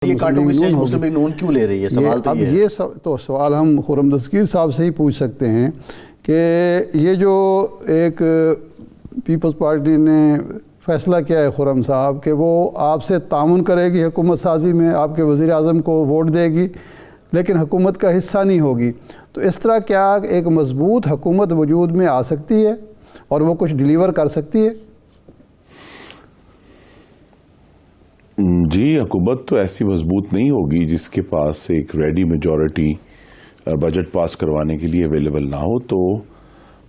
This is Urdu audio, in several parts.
یہ کانٹوں کی سٹیج مسلم لیگ نون کیوں لے رہی ہے؟ سوال تو یہ ہے۔ تو سوال ہم خرم دستگیر صاحب سے ہی پوچھ سکتے ہیں کہ یہ جو ایک پیپلز پارٹی نے فیصلہ کیا ہے خرم صاحب کہ وہ آپ سے تعاون کرے گی حکومت سازی میں، آپ کے وزیر اعظم کو ووٹ دے گی لیکن حکومت کا حصہ نہیں ہوگی، تو اس طرح کیا ایک مضبوط حکومت وجود میں آ سکتی ہے اور وہ کچھ ڈیلیور کر سکتی ہے؟ جی، حکومت تو ایسی مضبوط نہیں ہوگی جس کے پاس ایک ریڈی میجورٹی بجٹ پاس کروانے کے لیے اویلیبل نہ ہو۔ تو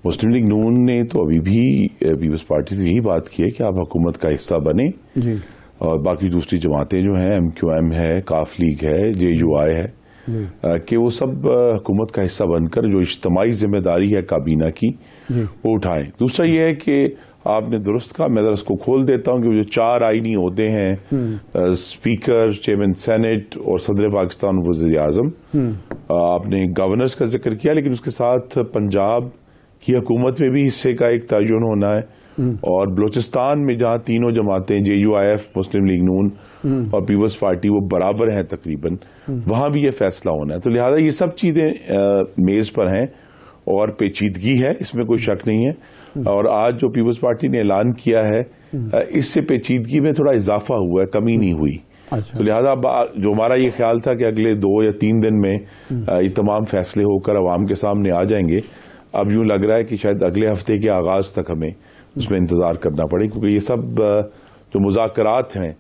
مسلم لیگ نون نے تو ابھی بھی پیپلز پارٹی سے یہی بات کی ہے کہ آپ حکومت کا حصہ بنیں جی، اور باقی دوسری جماعتیں جو ہیں MQM ہے، کاف لیگ ہے، JUI ہے، کہ وہ سب حکومت کا حصہ بن کر جو اجتماعی ذمہ داری ہے کابینہ کی وہ اٹھائیں۔ دوسرا یہ ہے کہ آپ نے درست کہا، میں ذرا اس کو کھول دیتا ہوں کہ جو 4 آئینی عہدے ہیں، اسپیکر، چیئرمین سینٹ اور صدر پاکستان وزیر اعظم، آپ نے گورنرز کا ذکر کیا، لیکن اس کے ساتھ پنجاب کی حکومت میں بھی حصے کا ایک تعین ہونا ہے، اور بلوچستان میں جہاں تینوں جماعتیں JUIF، مسلم لیگ نون اور پیپلز پارٹی وہ برابر ہیں تقریباً، وہاں بھی یہ فیصلہ ہونا ہے۔ تو لہٰذا یہ سب چیزیں میز پر ہیں اور پیچیدگی ہے، اس میں کوئی شک نہیں ہے، اور آج جو پیپلز پارٹی نے اعلان کیا ہے اس سے پیچیدگی میں تھوڑا اضافہ ہوا ہے، کمی نہیں ہوئی۔ تو لہٰذا جو ہمارا یہ خیال تھا کہ اگلے 2 یا 3 دن میں یہ تمام فیصلے ہو کر عوام کے سامنے آ جائیں گے، اب یوں لگ رہا ہے کہ شاید اگلے ہفتے کے آغاز تک ہمیں اس میں انتظار کرنا پڑے، کیونکہ یہ سب جو مذاکرات ہیں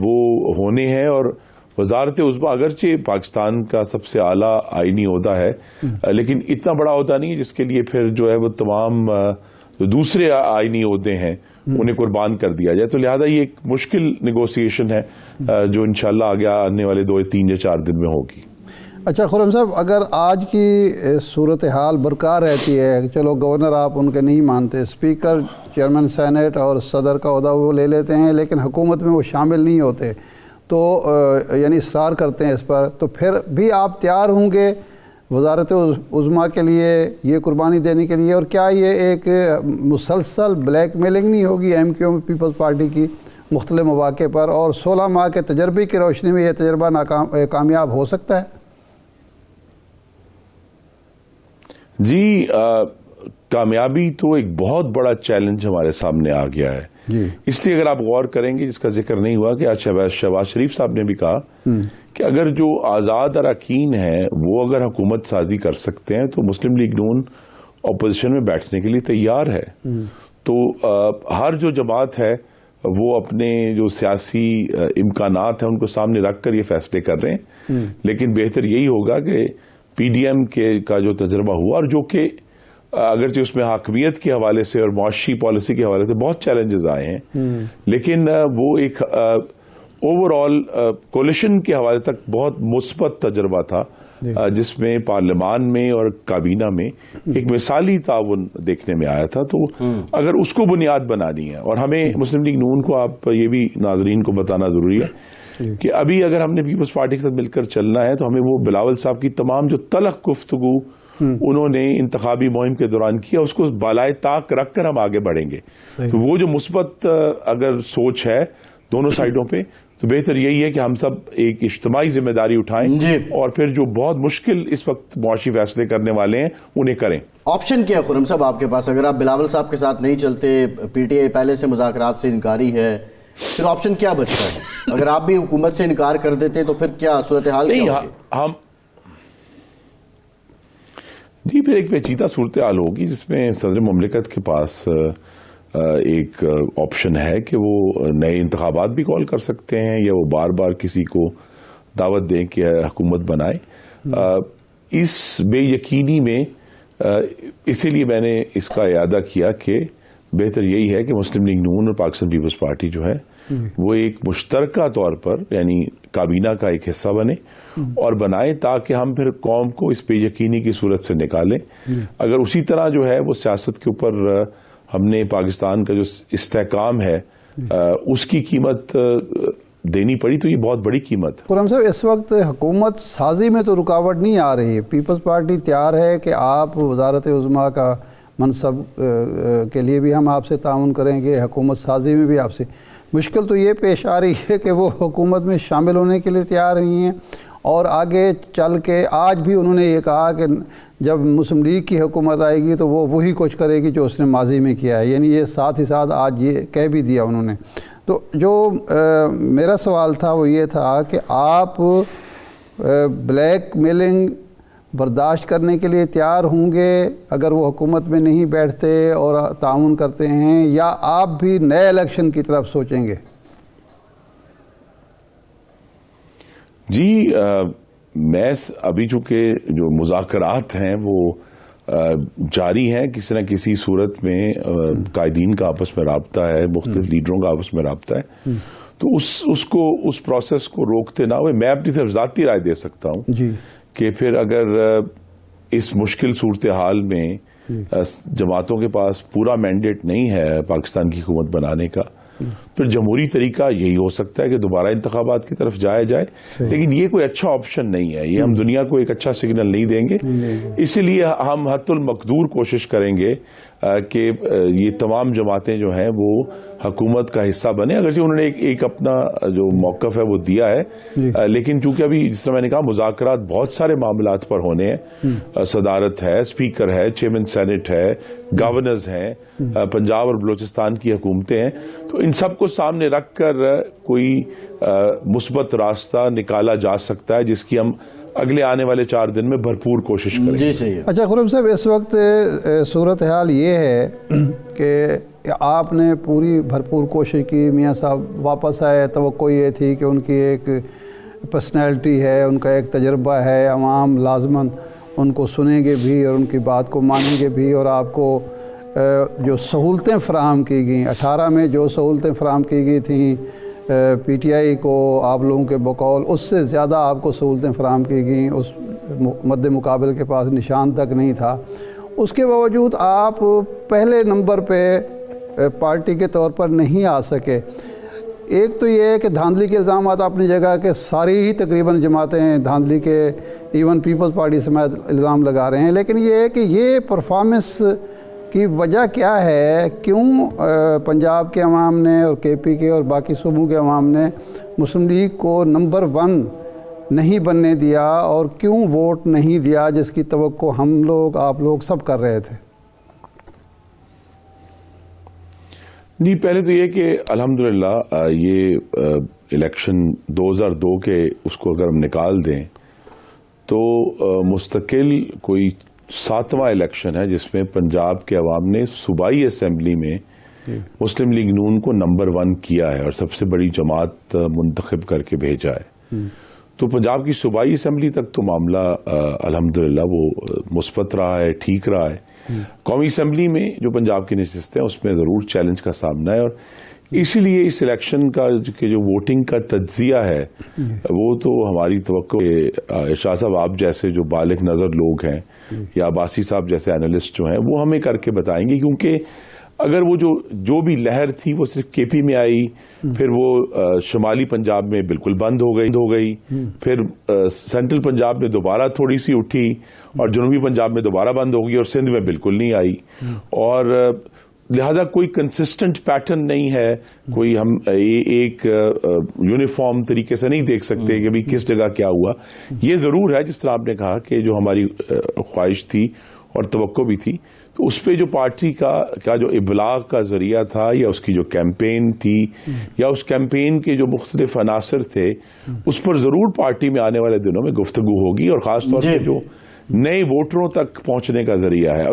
وہ ہونے ہیں، اور وزارت عظمیٰ اگرچہ پاکستان کا سب سے اعلیٰ آئینی عہدہ ہے لیکن اتنا بڑا عہدہ نہیں ہے جس کے لیے پھر جو ہے وہ تمام جو دوسرے آئینی عہدے ہیں انہیں قربان کر دیا جائے۔ تو لہذا یہ ایک مشکل نیگوسیشن ہے جو انشاءاللہ آگے آنے والے 2 یا 3 یا 4 دن میں ہوگی۔ اچھا خرم صاحب، اگر آج کی صورتحال برقرار رہتی ہے کہ چلو گورنر آپ ان کے نہیں مانتے، اسپیکر، چیئرمین سینٹ اور صدر کا عہدہ وہ لے لیتے ہیں لیکن حکومت میں وہ شامل نہیں ہوتے، تو یعنی اصرار کرتے ہیں اس پر، تو پھر بھی آپ تیار ہوں گے وزارت عظمیٰ کے لیے یہ قربانی دینے کے لیے؟ اور کیا یہ ایک مسلسل بلیک میلنگ نہیں ہوگی MQM پیپلز پارٹی کی مختلف مواقع پر، اور 16 ماہ کے تجربے کی روشنی میں یہ تجربہ کامیاب ہو سکتا ہے؟ جی، کامیابی تو ایک بہت بڑا چیلنج ہمارے سامنے آ گیا ہے جی، اس لیے اگر آپ غور کریں گے، جس کا ذکر نہیں ہوا کہ آج شہباز شریف صاحب نے بھی کہا کہ اگر جو آزاد اراکین ہیں وہ اگر حکومت سازی کر سکتے ہیں تو مسلم لیگ نون اپوزیشن میں بیٹھنے کے لیے تیار ہے۔ تو ہر جو جماعت ہے وہ اپنے جو سیاسی امکانات ہیں ان کو سامنے رکھ کر یہ فیصلے کر رہے ہیں، لیکن بہتر یہی ہوگا کہ PDM کا جو تجربہ ہوا، اور جو کہ اگرچہ اس میں حاکمیت کے حوالے سے اور معاشی پالیسی کے حوالے سے بہت چیلنجز آئے ہیں، لیکن وہ ایک اوور آل کولیشن کے حوالے تک بہت مثبت تجربہ تھا، جس میں پارلیمان میں اور کابینہ میں ایک مثالی تعاون دیکھنے میں آیا تھا۔ تو اگر اس کو بنیاد بنانی ہے، اور ہمیں مسلم لیگ نون کو، آپ یہ بھی ناظرین کو بتانا ضروری ہے کہ ابھی اگر ہم نے پیپلز پارٹی کے ساتھ مل کر چلنا ہے تو ہمیں وہ بلاول صاحب کی تمام جو تلخ گفتگو انہوں نے انتخابی مہم کے دوران کیا، اس کو بالائے طاق رکھ کر ہم آگے بڑھیں گے۔ تو وہ جو مثبت اگر سوچ ہے دونوں سائڈوں پہ، تو بہتر یہی ہے کہ ہم سب ایک اجتماعی ذمہ داری اٹھائیں اور پھر جو بہت مشکل اس وقت معاشی فیصلے کرنے والے ہیں انہیں کریں۔ آپشن کیا ہے خرم صاحب آپ کے پاس؟ اگر آپ بلاول صاحب کے ساتھ نہیں چلتے، PTI پہلے سے مذاکرات سے انکاری ہے، پھر آپشن کیا بچتا ہے؟ اگر آپ بھی حکومت سے انکار کر دیتے تو پھر کیا صورتحال کیا ہوگی؟ جی، پھر ایک پیچیدہ صورتحال ہوگی جس میں صدر مملکت کے پاس ایک آپشن ہے کہ وہ نئے انتخابات بھی کال کر سکتے ہیں، یا وہ بار بار کسی کو دعوت دیں کہ حکومت بنائے۔ اس بے یقینی میں اسی لیے میں نے اس کا اعادہ کیا کہ بہتر یہی ہے کہ مسلم لیگ نون اور پاکستان پیپلز پارٹی جو ہے وہ ایک مشترکہ طور پر یعنی کابینہ کا ایک حصہ بنے اور بنائے، تاکہ ہم پھر قوم کو اس بے یقینی کی صورت سے نکالیں۔ اگر اسی طرح جو ہے وہ سیاست کے اوپر ہم نے پاکستان کا جو استحکام ہے اس کی قیمت دینی پڑی تو یہ بہت بڑی قیمت ہے۔ خرم صاحب، اس وقت حکومت سازی میں تو رکاوٹ نہیں آ رہی ہے، پیپلز پارٹی تیار ہے کہ آپ وزارت عظمیٰ کا منصب کے لیے بھی ہم آپ سے تعاون کریں گے، حکومت سازی میں بھی آپ سے، مشکل تو یہ پیش آ رہی ہے کہ وہ حکومت میں شامل ہونے کے لیے تیار نہیں ہیں، اور آگے چل کے آج بھی انہوں نے یہ کہا کہ جب مسلم لیگ کی حکومت آئے گی تو وہ وہی کچھ کرے گی جو اس نے ماضی میں کیا ہے، یعنی یہ ساتھ ہی ساتھ آج یہ کہہ بھی دیا انہوں نے۔ تو جو میرا سوال تھا وہ یہ تھا کہ آپ بلیک میلنگ برداشت کرنے کے لیے تیار ہوں گے اگر وہ حکومت میں نہیں بیٹھتے اور تعاون کرتے ہیں، یا آپ بھی نئے الیکشن کی طرف سوچیں گے؟ جی میں ابھی چونکہ جو مذاکرات ہیں وہ جاری ہیں، کسی نہ کسی صورت میں قائدین کا آپس میں رابطہ ہے، مختلف لیڈروں کا آپس میں رابطہ ہے، تو اس پروسیس کو روکتے نہ ہوئے میں اپنی طرف ذاتی رائے دے سکتا ہوں جی کہ پھر اگر اس مشکل صورتحال میں جماعتوں کے پاس پورا مینڈیٹ نہیں ہے پاکستان کی حکومت بنانے کا، پھر جمہوری طریقہ یہی ہو سکتا ہے کہ دوبارہ انتخابات کی طرف جایا جائے، لیکن یہ کوئی اچھا آپشن نہیں ہے، یہ ہم دنیا کو ایک اچھا سگنل نہیں دیں گے، اسی لیے ہم حتی المقدور کوشش کریں گے کہ یہ تمام جماعتیں جو ہیں وہ حکومت کا حصہ بنے، اگرچہ انہوں نے ایک اپنا جو موقف ہے وہ دیا ہے، لیکن چونکہ ابھی جس طرح میں نے کہا مذاکرات بہت سارے معاملات پر ہونے ہیں، صدارت ہے، اسپیکر ہے، چیئرمین سینٹ ہے، گورنرز ہیں، پنجاب اور بلوچستان کی حکومتیں ہیں، تو ان سب کو سامنے رکھ کر کوئی مثبت راستہ نکالا جا سکتا ہے جس کی ہم اگلے آنے والے 4 دن میں بھرپور کوشش کریں۔ جی صحیح ہے۔ اچھا خرم صاحب، اس وقت صورتحال یہ ہے کہ آپ نے پوری بھرپور کوشش کی، میاں صاحب واپس آئے، توقع یہ تھی کہ ان کی ایک پرسنالٹی ہے، ان کا ایک تجربہ ہے، عوام لازماً ان کو سنیں گے بھی اور ان کی بات کو مانیں گے بھی، اور آپ کو جو سہولتیں فراہم کی گئیں 18 میں جو سہولتیں فراہم کی گئی تھیں پی ٹی آئی کو آپ لوگوں کے بقول، اس سے زیادہ آپ کو سہولتیں فراہم کی گئیں، اس مد مقابل کے پاس نشان تک نہیں تھا، اس کے باوجود آپ پہلے نمبر پہ پارٹی کے طور پر نہیں آ سکے۔ ایک تو یہ ہے کہ دھاندلی کے الزامات اپنی جگہ کہ ساری ہی تقریباً جماعتیں دھاندلی کے، ایون پیپلز پارٹی سمیت الزام لگا رہے ہیں، لیکن یہ ہے کہ یہ پرفارمنس کی وجہ کیا ہے؟ کیوں پنجاب کے عوام نے اور کے پی کے اور باقی صوبوں کے عوام نے مسلم لیگ کو نمبر 1 نہیں بننے دیا، اور کیوں ووٹ نہیں دیا جس کی توقع ہم لوگ آپ لوگ سب کر رہے تھے؟ نہیں، پہلے تو یہ کہ الحمدللہ یہ الیکشن 2002 کے اس کو اگر ہم نکال دیں تو مستقل کوئی 7واں الیکشن ہے جس میں پنجاب کے عوام نے صوبائی اسمبلی میں مسلم لیگ نون کو نمبر 1 کیا ہے اور سب سے بڑی جماعت منتخب کر کے بھیجا ہے۔ تو پنجاب کی صوبائی اسمبلی تک تو معاملہ الحمدللہ وہ مثبت رہا ہے، ٹھیک رہا ہے۔ قومی اسمبلی میں جو پنجاب کی نشستیں ہیں اس میں ضرور چیلنج کا سامنا ہے، اور اسی لیے اس الیکشن کا جو ووٹنگ کا تجزیہ ہے وہ تو ہماری توقع ارشاد صاحب آپ جیسے جو بالغ نظر لوگ ہیں یا عباسی صاحب جیسے اینالسٹ جو ہیں وہ ہمیں کر کے بتائیں گے، کیونکہ اگر وہ جو بھی لہر تھی وہ صرف کے پی میں آئی، پھر وہ شمالی پنجاب میں بالکل بند ہو گئی، پھر سینٹرل پنجاب میں دوبارہ تھوڑی سی اٹھی اور جنوبی پنجاب میں دوبارہ بند ہو گئی اور سندھ میں بالکل نہیں آئی، اور لہذا کوئی کنسسٹنٹ پیٹرن نہیں ہے، کوئی ہم ایک یونیفارم طریقے سے نہیں دیکھ سکتے کہ بھی کس جگہ کیا ہوا۔ یہ ضرور ہے جس طرح آپ نے کہا کہ جو ہماری خواہش تھی اور توقع بھی تھی، تو اس پہ جو پارٹی کا جو ابلاغ کا ذریعہ تھا یا اس کی جو کیمپین تھی یا اس کیمپین کے جو مختلف عناصر تھے، اس پر ضرور پارٹی میں آنے والے دنوں میں گفتگو ہوگی، اور خاص طور پہ جو نئے ووٹروں تک پہنچنے کا ذریعہ ہے۔